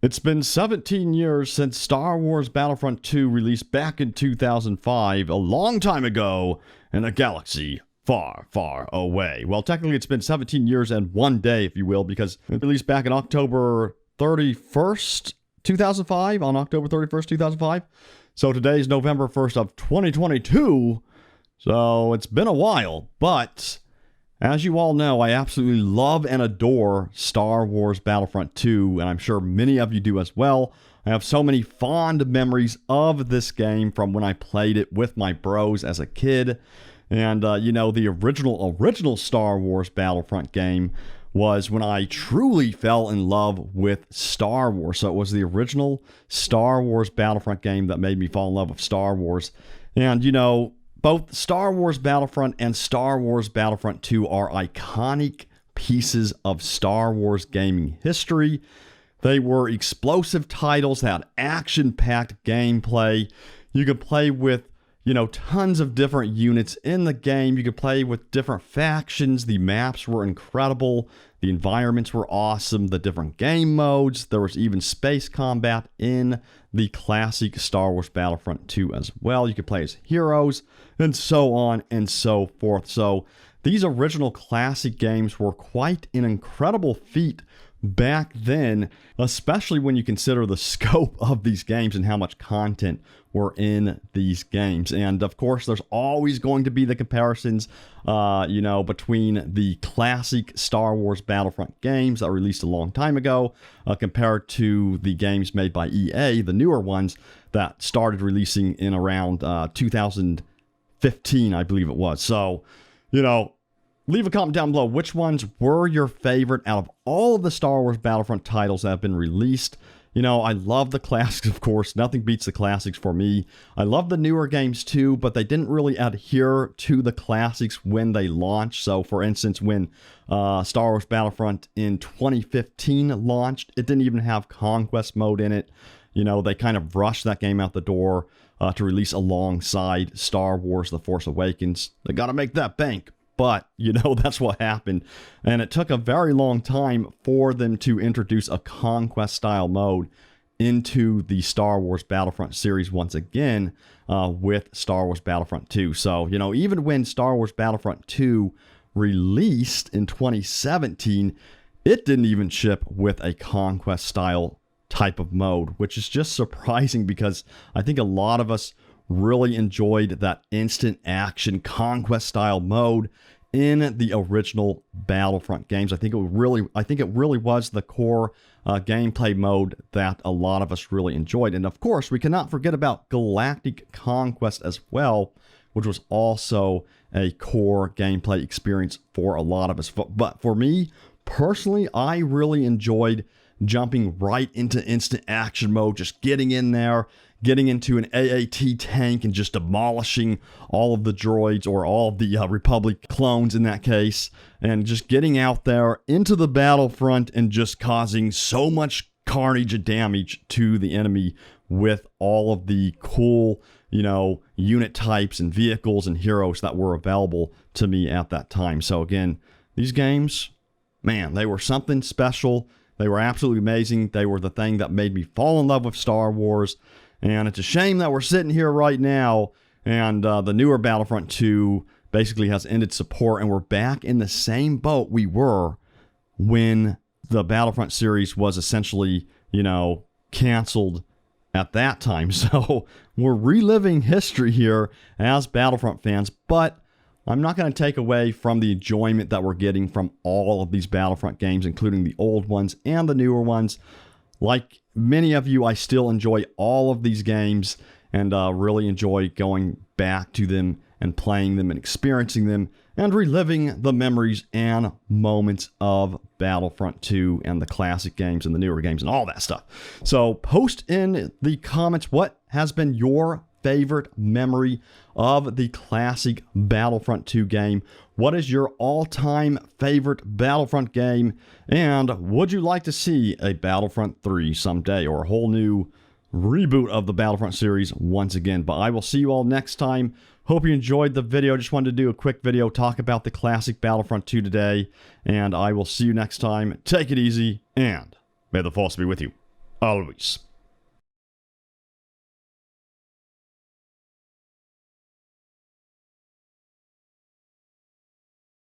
It's been 17 years since Star Wars Battlefront 2 released back in 2005, a long time ago, in a galaxy far, far away. Well, technically it's been 17 years and one day, if you will, because it released back in October 31st, 2005, on October 31st, 2005. So today is November 1st of 2022, so it's been a while, but as you all know, I absolutely love and adore Star Wars Battlefront 2, and I'm sure many of you do as well. I have so many fond memories of this game from when I played it with my bros as a kid. And, the original Star Wars Battlefront game was when I truly fell in love with Star Wars. So it was the original Star Wars Battlefront game that made me fall in love with Star Wars. And, both Star Wars Battlefront and Star Wars Battlefront 2 are iconic pieces of Star Wars gaming history. They were explosive titles that had action-packed gameplay. You could play with, tons of different units in the game. You could play with different factions. The maps were incredible. The environments were awesome. The different game modes. There was even space combat in the classic Star Wars Battlefront 2 as well. You could play as heroes and so on and so forth. So these original classic games were quite an incredible feat back then, especially when you consider the scope of these games and how much content were in these games. And of course, there's always going to be the comparisons, between the classic Star Wars Battlefront games that were released a long time ago, compared to the games made by EA, the newer ones that started releasing in around 2015, I believe it was. So, leave a comment down below. Which ones were your favorite out of all of the Star Wars Battlefront titles that have been released? I love the classics, of course. Nothing beats the classics for me. I love the newer games too, but they didn't really adhere to the classics when they launched. So, for instance, when Star Wars Battlefront in 2015 launched, it didn't even have Conquest mode in it. They kind of rushed that game out the door to release alongside Star Wars The Force Awakens. They got to make that bank. But, that's what happened. And it took a very long time for them to introduce a Conquest-style mode into the Star Wars Battlefront series once again with Star Wars Battlefront 2. So, even when Star Wars Battlefront 2 released in 2017, it didn't even ship with a Conquest-style type of mode, which is just surprising because I think a lot of us really enjoyed that instant action Conquest style mode in the original Battlefront games. I think it really was the core gameplay mode that a lot of us really enjoyed. And of course, we cannot forget about Galactic Conquest as well, which was also a core gameplay experience for a lot of us. But for me personally, I really enjoyed jumping right into instant action mode, just getting in there, getting into an AAT tank and just demolishing all of the droids, or all of the Republic clones in that case, and just getting out there into the battlefront and just causing so much carnage and damage to the enemy with all of the cool, unit types and vehicles and heroes that were available to me at that time. So again, these games, man, they were something special. They were absolutely amazing. They were the thing that made me fall in love with Star Wars. And it's a shame that we're sitting here right now and the newer Battlefront 2 basically has ended support, and we're back in the same boat we were when the Battlefront series was essentially, canceled at that time. So we're reliving history here as Battlefront fans, but I'm not going to take away from the enjoyment that we're getting from all of these Battlefront games, including the old ones and the newer ones. Like many of you, I still enjoy all of these games and really enjoy going back to them and playing them and experiencing them and reliving the memories and moments of Battlefront 2 and the classic games and the newer games and all that stuff. So post in the comments what has been your favorite memory of the classic Battlefront 2 game. What is your all-time favorite Battlefront game? And would you like to see a Battlefront 3 someday, or a whole new reboot of the Battlefront series once again? But I will see you all next time. Hope you enjoyed the video. Just wanted to do a quick video, talk about the classic Battlefront 2 today. And I will see you next time. Take it easy, and may the Force be with you. always.